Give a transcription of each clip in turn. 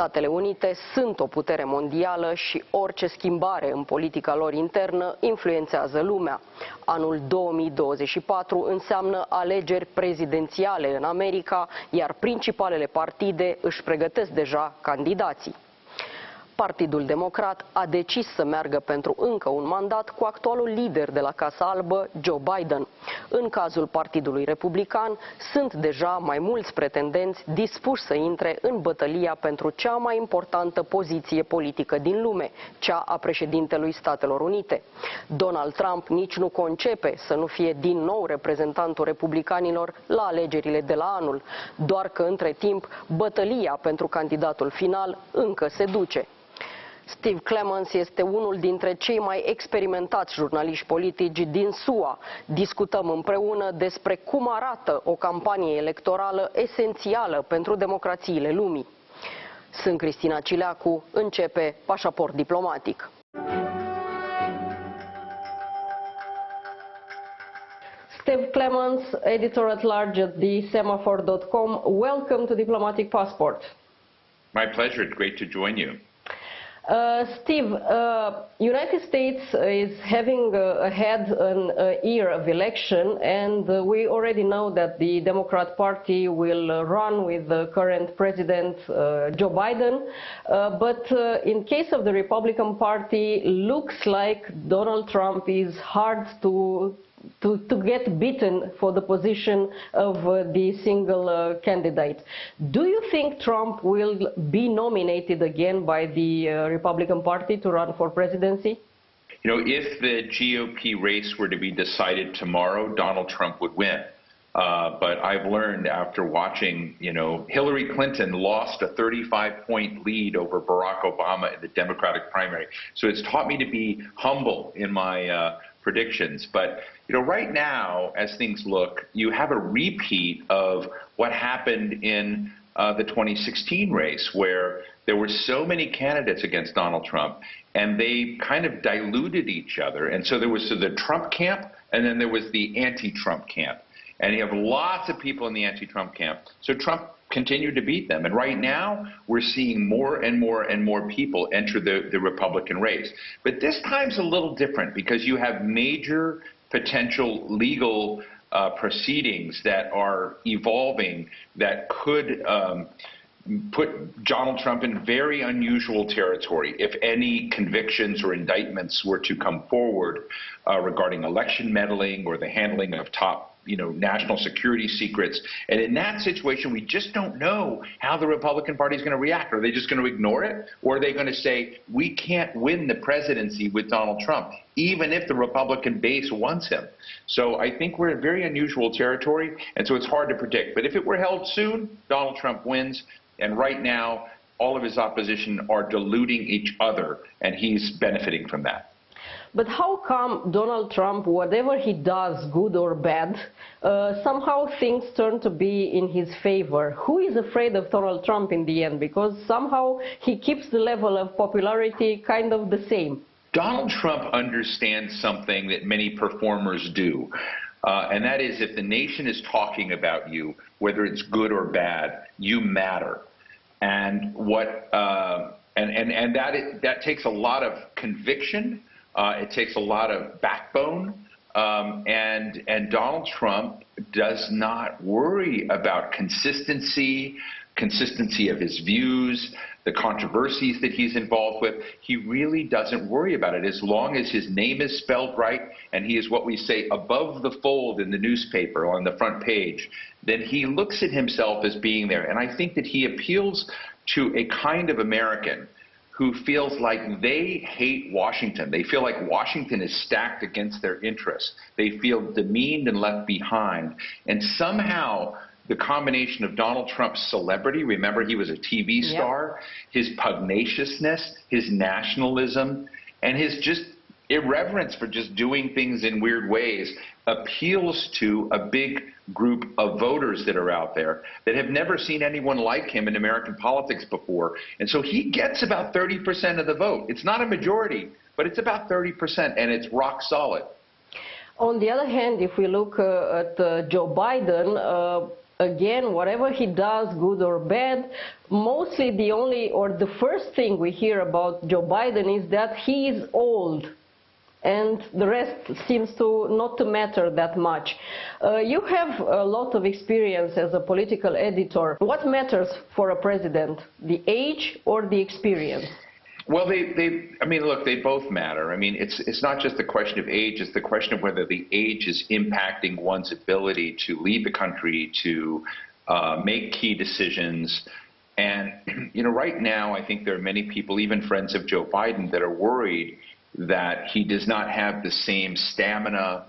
Statele Unite sunt o putere mondială și orice schimbare în politica lor internă influențează lumea. Anul 2024 înseamnă alegeri prezidențiale în America, iar principalele partide își pregătesc deja candidații. Partidul Democrat a decis să meargă pentru încă un mandat cu actualul lider de la Casa Albă, Joe Biden. În cazul Partidului Republican, sunt deja mai mulți pretendenți dispuși să intre în bătălia pentru cea mai importantă poziție politică din lume, cea a președintelui Statelor Unite. Donald Trump nici nu concepe să nu fie din nou reprezentantul republicanilor la alegerile de la anul, doar că între timp bătălia pentru candidatul final încă se duce. Steve Clemons este unul dintre cei mai experimentați jurnaliști politici din SUA. Discutăm împreună despre cum arată o campanie electorală esențială pentru democrațiile lumii. Sunt Cristina Cileacu, începe Pașaport diplomatic. Steve Clemons, editor-at-large at thesemaphore.com. Welcome to Diplomatic Passport. My pleasure. It's great to join you. Steve, United States is having ahead an year of election, and we already know that the Democrat Party will run with the current president, Joe Biden. But in case of the Republican Party, looks like Donald Trump is hard to get beaten for the position of the single candidate. Do you think Trump will be nominated again by the Republican Party to run for presidency? You know, if the GOP race were to be decided tomorrow, Donald Trump would win. But I've learned after watching, Hillary Clinton lost a 35-point lead over Barack Obama in the Democratic primary. So it's taught me to be humble in my predictions. But right now, as things look, you have a repeat of what happened in the 2016 race, where there were so many candidates against Donald Trump, and they kind of diluted each other. And so there was the Trump camp, and then there was the anti-Trump camp. And you have lots of people in the anti-Trump camp. So Trump continued to beat them. And right now, we're seeing more and more and more people enter the Republican race. But this time's a little different because you have major potential legal proceedings that are evolving that could put Donald Trump in very unusual territory if any convictions or indictments were to come forward regarding election meddling or the handling of top national security secrets. And in that situation, we just don't know how the Republican Party is going to react. Are they just going to ignore it? Or are they going to say, we can't win the presidency with Donald Trump, even if the Republican base wants him? So I think we're in very unusual territory, and so it's hard to predict. But if it were held soon, Donald Trump wins. And right now, all of his opposition are diluting each other, and he's benefiting from that. But how come Donald Trump, whatever he does, good or bad, somehow things turn to be in his favor? Who is afraid of Donald Trump in the end? Because somehow he keeps the level of popularity kind of the same. Donald Trump understands something that many performers do. And that is, if the nation is talking about you, whether it's good or bad, you matter. And that takes a lot of conviction. It takes a lot of backbone, and Donald Trump does not worry about consistency of his views, the controversies that he's involved with. He really doesn't worry about it as long as his name is spelled right and he is what we say above the fold in the newspaper on the front page. Then he looks at himself as being there, and I think that he appeals to a kind of American who feels like they hate Washington. They feel like Washington is stacked against their interests. They feel demeaned and left behind. And somehow the combination of Donald Trump's celebrity, remember he was a TV star, his pugnaciousness, his nationalism, and his just irreverence for just doing things in weird ways appeals to a big group of voters that are out there that have never seen anyone like him in American politics before. And so he gets about 30% of the vote. It's not a majority, but it's about 30%, and it's rock solid. On the other hand, if we look at Joe Biden, again, whatever he does, good or bad, mostly the only or the first thing we hear about Joe Biden is that he is old. And the rest seems to not to matter that much. You have a lot of experience as a political editor. What matters for a president, the age or the experience? Well, I mean, look, they both matter. I mean, it's not just the question of age, it's the question of whether the age is impacting one's ability to lead the country, to make key decisions. And, you know, right now, I think there are many people, even friends of Joe Biden, that are worried that he does not have the same stamina,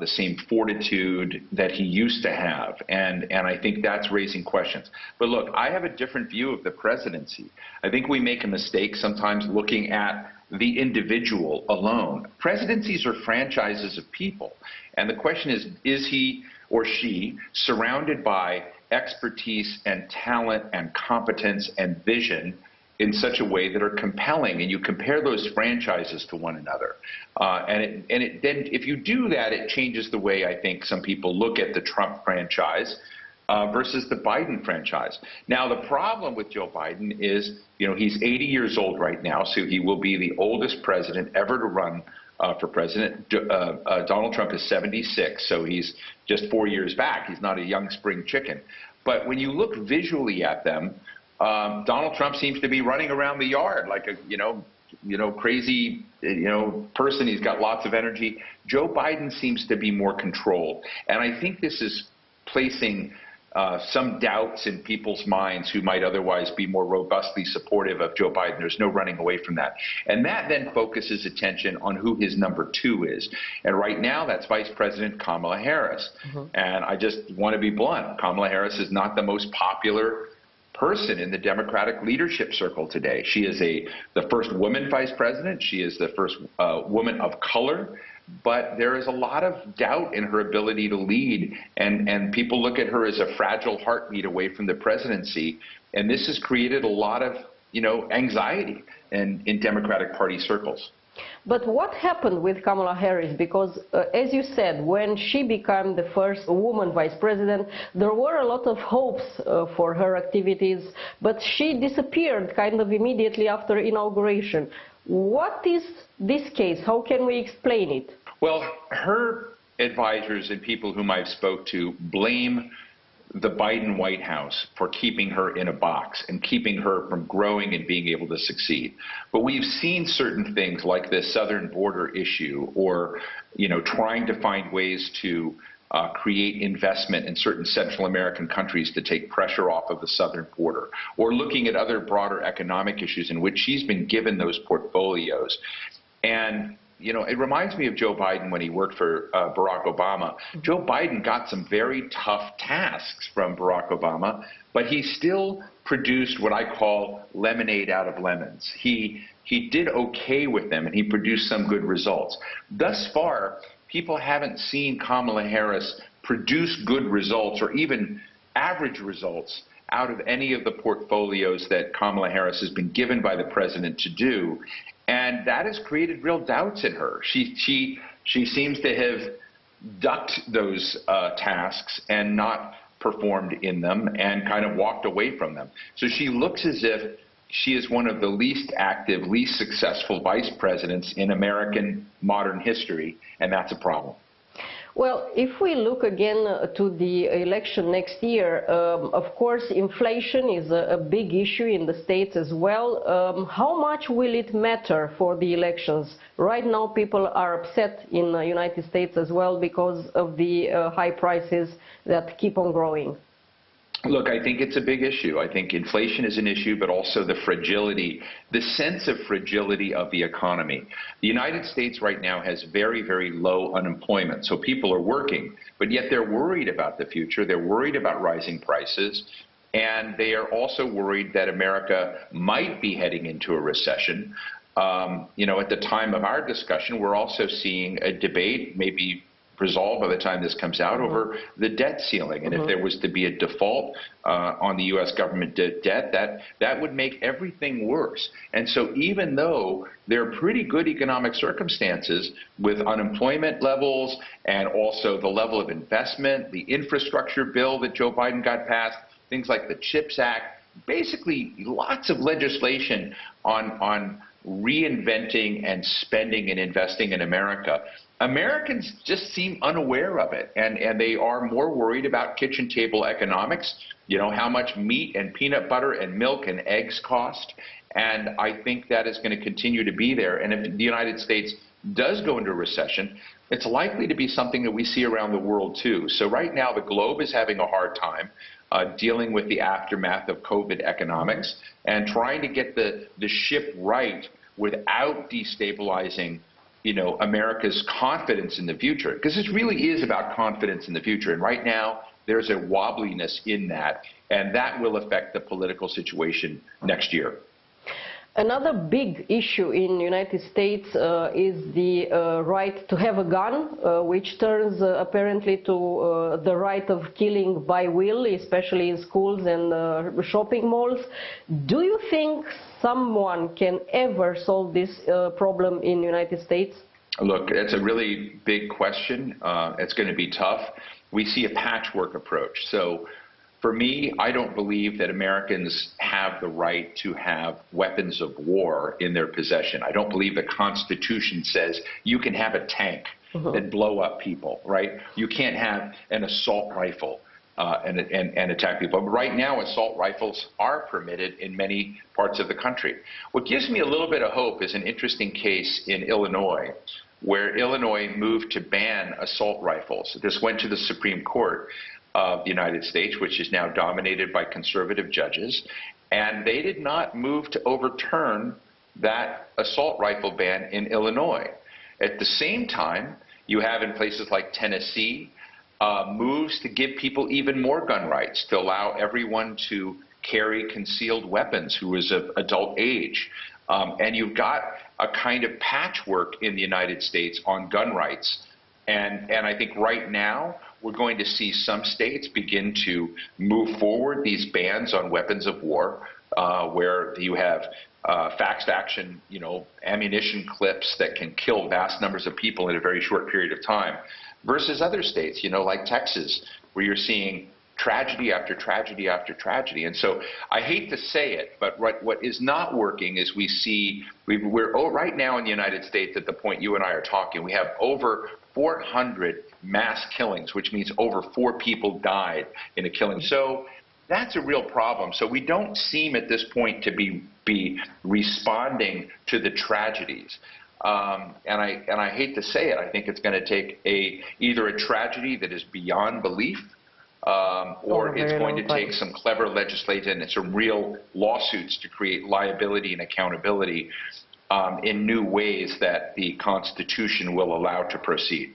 the same fortitude that he used to have. And I think that's raising questions. But look, I have a different view of the presidency. I think we make a mistake sometimes looking at the individual alone. Presidencies are franchises of people. And the question is he or she surrounded by expertise and talent and competence and vision in such a way that are compelling, and you compare those franchises to one another. Then if you do that, it changes the way I think some people look at the Trump franchise versus the Biden franchise. Now, the problem with Joe Biden is, you know, he's 80 years old right now, so he will be the oldest president ever to run for president. Donald Trump is 76, so he's just 4 years back. He's not a young spring chicken. But when you look visually at them, Donald Trump seems to be running around the yard like a crazy person. He's got lots of energy. Joe Biden seems to be more controlled, and I think this is placing some doubts in people's minds who might otherwise be more robustly supportive of Joe Biden. There's no running away from that, and that then focuses attention on who his number two is. And right now, that's Vice President Kamala Harris. And I just want to be blunt: Kamala Harris is not the most popular person in the Democratic leadership circle today. She is the first woman vice president. She is the first woman of color. But there is a lot of doubt in her ability to lead, and people look at her as a fragile heartbeat away from the presidency. And this has created a lot of anxiety in Democratic Party circles. But what happened with Kamala Harris? Because, as you said, when she became the first woman vice president, there were a lot of hopes for her activities, but she disappeared kind of immediately after inauguration. What is this case? How can we explain it? Well, her advisors and people whom I've spoke to blame the Biden White House for keeping her in a box and keeping her from growing and being able to succeed. But we've seen certain things like the southern border issue, or trying to find ways to create investment in certain Central American countries to take pressure off of the southern border, or looking at other broader economic issues in which she's been given those portfolios. And it reminds me of Joe Biden when he worked for Barack Obama. Joe Biden got some very tough tasks from Barack Obama, but he still produced what I call lemonade out of lemons. He did okay with them, and he produced some good results. Thus far, people haven't seen Kamala Harris produce good results or even average results out of any of the portfolios that Kamala Harris has been given by the president to do. And that has created real doubts in her. She seems to have ducked those tasks and not performed in them and kind of walked away from them. So she looks as if she is one of the least active, least successful vice presidents in American modern history, and that's a problem. Well, if we look again to the election next year, of course, inflation is a big issue in the States as well. How much will it matter for the elections? Right now, people are upset in the United States as well because of the high prices that keep on growing. Look, I think it's a big issue. I think inflation is an issue, but also the fragility, the sense of fragility of the economy. The United States right now has very, very low unemployment. So people are working, but yet they're worried about the future. They're worried about rising prices. And they are also worried that America might be heading into a recession. At the time of our discussion, we're also seeing a debate, maybe resolved by the time this comes out over the debt ceiling. And if there was to be a default on the U.S. government debt, that would make everything worse. And so even though there are pretty good economic circumstances with unemployment levels and also the level of investment, the infrastructure bill that Joe Biden got passed, things like the CHIPS Act, basically lots of legislation on reinventing and spending and investing in America. Americans just seem unaware of it, and they are more worried about kitchen table economics, you know, how much meat and peanut butter and milk and eggs cost, and I think that is going to continue to be there. And if the United States does go into a recession, it's likely to be something that we see around the world too. So right now the globe is having a hard time dealing with the aftermath of COVID economics and trying to get the ship right without destabilizing, you know, America's confidence in the future, because this really is about confidence in the future. And right now, there's a wobbliness in that, and that will affect the political situation next year. Another big issue in the United States is the right to have a gun, which turns apparently to the right of killing by will, especially in schools and shopping malls. Do you think someone can ever solve this problem in the United States? Look, it's a really big question. It's going to be tough. We see a patchwork approach. So for me, I don't believe that Americans have the right to have weapons of war in their possession. I don't believe the Constitution says you can have a tank that blow up people, right? You can't have an assault rifle and attack people. But right now, assault rifles are permitted in many parts of the country. What gives me a little bit of hope is an interesting case in Illinois, where Illinois moved to ban assault rifles. This went to the Supreme Court of the United States, which is now dominated by conservative judges, and they did not move to overturn that assault rifle ban in Illinois. At the same time, you have in places like Tennessee moves to give people even more gun rights, to allow everyone to carry concealed weapons who is of adult age. And you've got a kind of patchwork in the United States on gun rights. And I think right now, we're going to see some states begin to move forward these bans on weapons of war, where you have fast action, you know, ammunition clips that can kill vast numbers of people in a very short period of time, versus other states, you know, like Texas, where you're seeing tragedy after tragedy after tragedy. And so I hate to say it, but what is not working is we're right now in the United States, at the point you and I are talking, we have over 400 mass killings, which means over 4 people died in a killing. So that's a real problem. So we don't seem at this point to be responding to the tragedies. And I hate to say it, I think it's going to take either a tragedy that is beyond belief, or it's going to take some clever legislation and some real lawsuits to create liability and accountability in new ways that the Constitution will allow to proceed.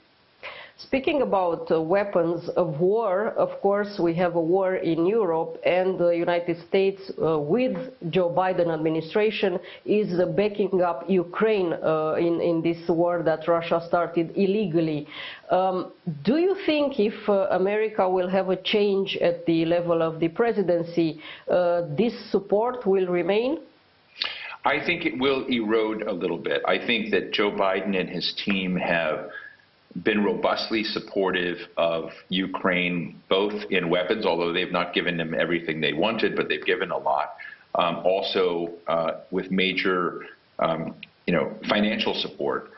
Speaking about weapons of war, of course, we have a war in Europe, and the United States, with Joe Biden administration, is backing up Ukraine in this war that Russia started illegally. Do you think if America will have a change at the level of the presidency, this support will remain? I think it will erode a little bit. I think that Joe Biden and his team have been robustly supportive of Ukraine, both in weapons, although they've not given them everything they wanted, but they've given a lot. Also with major, financial support.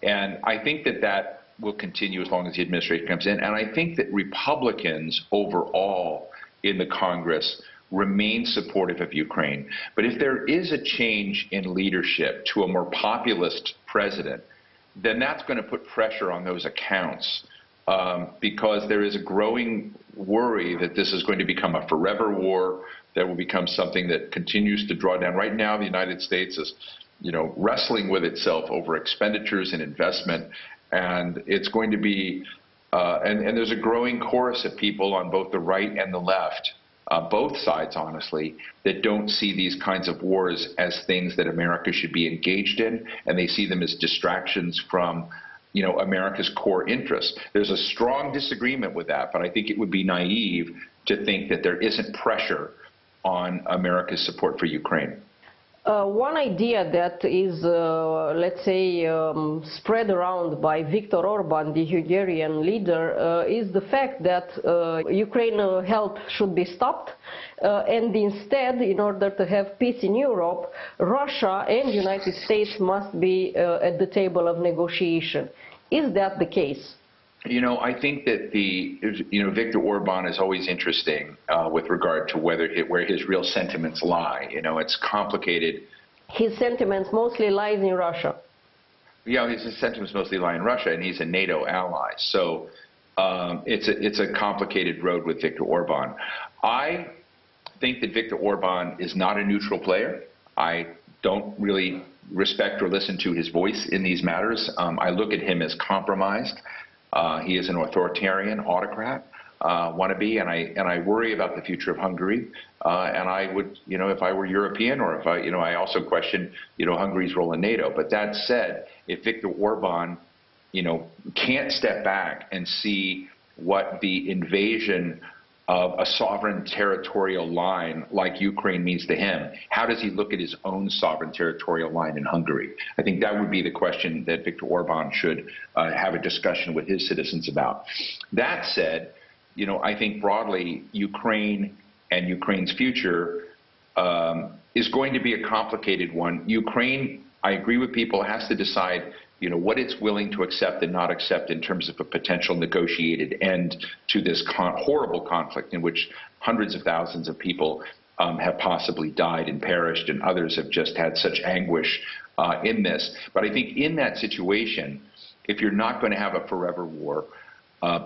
And I think that will continue as long as the administration comes in. And I think that Republicans overall in the Congress remain supportive of Ukraine. But if there is a change in leadership to a more populist president, then that's going to put pressure on those accounts, because there is a growing worry that this is going to become a forever war, that will become something that continues to draw down. Right now, the United States is, wrestling with itself over expenditures and investment, and it's going to be, and there's a growing chorus of people on both the right and the left, both sides, honestly, that don't see these kinds of wars as things that America should be engaged in, and they see them as distractions from, America's core interests. There's a strong disagreement with that, but I think it would be naive to think that there isn't pressure on America's support for Ukraine. One idea that is, let's say, spread around by Viktor Orban, the Hungarian leader, is the fact that Ukraine help should be stopped, and instead, in order to have peace in Europe, Russia and the United States must be at the table of negotiation. Is that the case? I think that Viktor Orban is always interesting with regard to where his real sentiments lie. It's complicated. His sentiments mostly lies in Russia. Yeah, his sentiments mostly lie in Russia, and he's a NATO ally. So it's a complicated road with Viktor Orban. I think that Viktor Orban is not a neutral player. I don't really respect or listen to his voice in these matters. I look at him as compromised. He is an authoritarian autocrat, wannabe, and I worry about the future of Hungary. And I would, if I were European, or if I also question, Hungary's role in NATO. But that said, if Viktor Orban, can't step back and see what the invasion of a sovereign territorial line like Ukraine means to him, how does he look at his own sovereign territorial line in Hungary? I think that would be the question that Viktor Orban should have a discussion with his citizens about. That said, I think broadly Ukraine and Ukraine's future is going to be a complicated one. Ukraine, I agree with people, has to decide what it's willing to accept and not accept in terms of a potential negotiated end to this horrible conflict in which hundreds of thousands of people have possibly died and perished, and others have just had such anguish in this. But I think in that situation, if you're not going to have a forever war,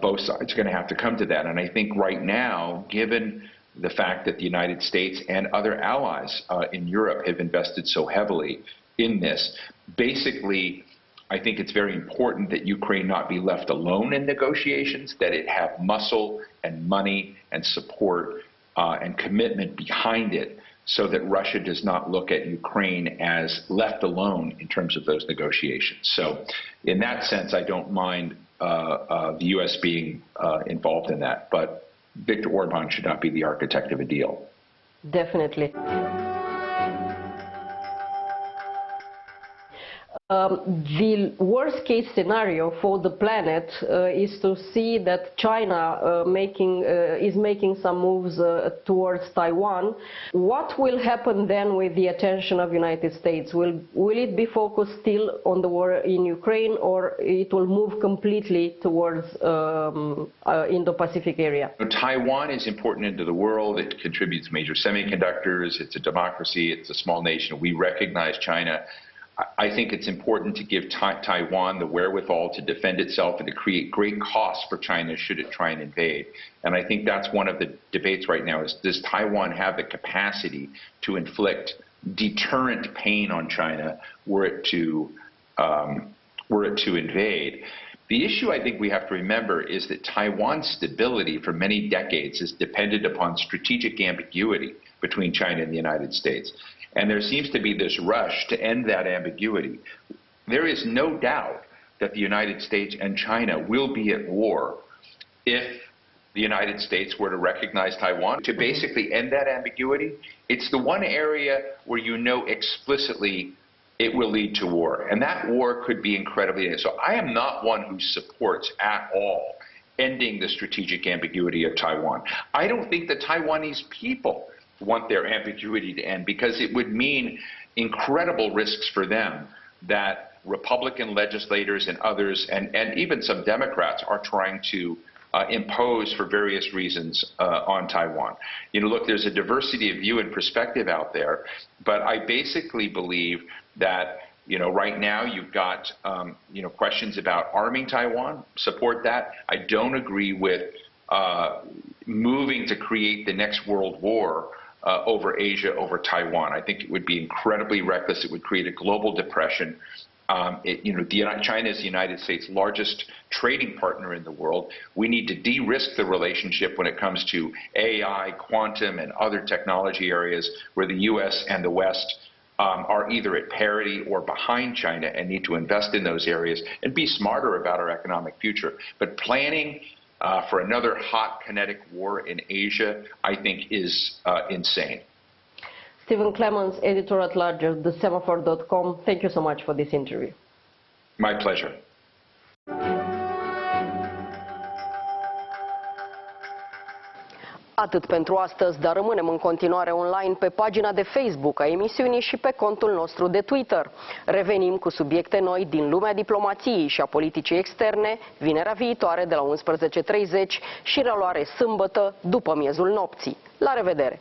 both sides are going to have to come to that. And I think right now, given the fact that the United States and other allies in Europe have invested so heavily in this, basically, I think it's very important that Ukraine not be left alone in negotiations, that it have muscle and money and support and commitment behind it, so that Russia does not look at Ukraine as left alone in terms of those negotiations. So in that sense, I don't mind the U.S. being involved in that, but Viktor Orban should not be the architect of a deal. Definitely. The worst case scenario for the planet is to see that China is making some moves towards Taiwan. What will happen then with the attention of the United States? Will it be focused still on the war in Ukraine, or it will move completely towards Indo-Pacific area? Taiwan is important into the world. It contributes major semiconductors. It's a democracy. It's a small nation. We recognize China. I think it's important to give Taiwan the wherewithal to defend itself and to create great costs for China should it try and invade. And I think that's one of the debates right now is, does Taiwan have the capacity to inflict deterrent pain on China were it to invade? The issue I think we have to remember is that Taiwan's stability for many decades has depended upon strategic ambiguity between China and the United States. And there seems to be this rush to end that ambiguity. There is no doubt that the United States and China will be at war if the United States were to recognize Taiwan. To basically end that ambiguity, it's the one area where explicitly it will lead to war. And that war could be incredibly... So I am not one who supports at all ending the strategic ambiguity of Taiwan. I don't think the Taiwanese people want their ambiguity to end, because it would mean incredible risks for them that Republican legislators and others, and even some Democrats, are trying to impose for various reasons on Taiwan. Look, there's a diversity of view and perspective out there, but I basically believe that right now you've got questions about arming Taiwan, support that. I don't agree with moving to create the next world war over Asia, over Taiwan. I think it would be incredibly reckless. It would create a global depression. China is the United States' largest trading partner in the world. We need to de-risk the relationship when it comes to AI, quantum, and other technology areas where the U.S. and the West are either at parity or behind China and need to invest in those areas and be smarter about our economic future. But planning for another hot kinetic war in Asia, I think, is insane. Stephen Clements, editor-at-large of thesemaphore.com. Thank you so much for this interview. My pleasure. Atât pentru astăzi, dar rămânem în continuare online pe pagina de Facebook a emisiunii și pe contul nostru de Twitter. Revenim cu subiecte noi din lumea diplomației și a politicii externe, vinerea viitoare de la 11:30 și reluare sâmbătă după miezul nopții. La revedere!